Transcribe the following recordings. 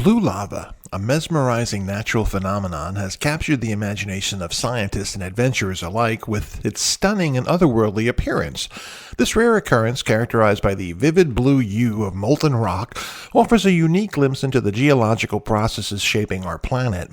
Blue lava, a mesmerizing natural phenomenon, has captured the imagination of scientists and adventurers alike with its stunning and otherworldly appearance. This rare occurrence, characterized by the vivid blue hue of molten rock, offers a unique glimpse into the geological processes shaping our planet.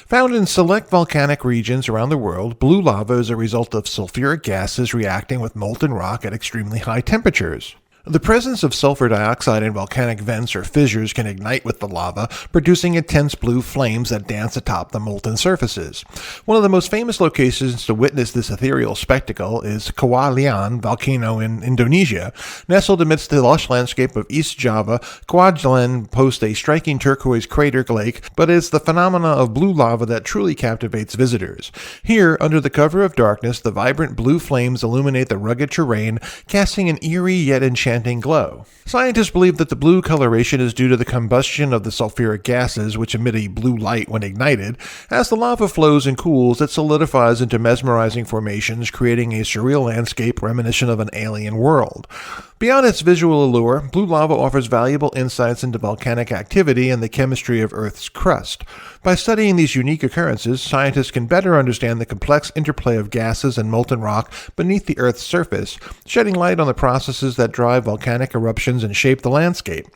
Found in select volcanic regions around the world, blue lava is a result of sulfuric gases reacting with molten rock at extremely high temperatures. The presence of sulfur dioxide in volcanic vents or fissures can ignite with the lava, producing intense blue flames that dance atop the molten surfaces. One of the most famous locations to witness this ethereal spectacle is Kawah Ijen volcano in Indonesia. Nestled amidst the lush landscape of East Java, Kawah Ijen boasts a striking turquoise crater lake, but it's the phenomena of blue lava that truly captivates visitors. Here, under the cover of darkness, the vibrant blue flames illuminate the rugged terrain, casting an eerie yet enchanting glow. Scientists believe that the blue coloration is due to the combustion of the sulfuric gases, which emit a blue light when ignited. As the lava flows and cools, it solidifies into mesmerizing formations, creating a surreal landscape reminiscent of an alien world. Beyond its visual allure, blue lava offers valuable insights into volcanic activity and the chemistry of Earth's crust. By studying these unique occurrences, scientists can better understand the complex interplay of gases and molten rock beneath the Earth's surface, shedding light on the processes that drive volcanic eruptions and shape the landscape.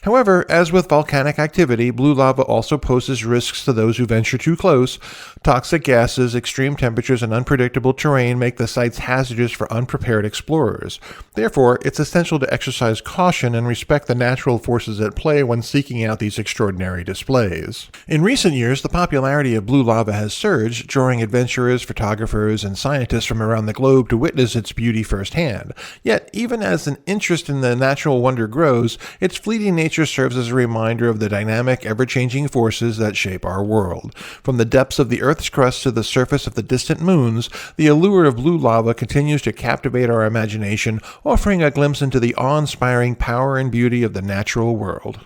However, as with volcanic activity, blue lava also poses risks to those who venture too close. Toxic gases, extreme temperatures, and unpredictable terrain make the sites hazardous for unprepared explorers. Therefore, it's essential to exercise caution and respect the natural forces at play when seeking out these extraordinary displays. In recent years, the popularity of blue lava has surged, drawing adventurers, photographers, and scientists from around the globe to witness its beauty firsthand. Yet, even as an interest in the natural wonder grows, its fleeting nature serves as a reminder of the dynamic, ever-changing forces that shape our world. From the depths of the Earth's crust to the surface of the distant moons, the allure of blue lava continues to captivate our imagination, offering a glimpse into the awe-inspiring power and beauty of the natural world.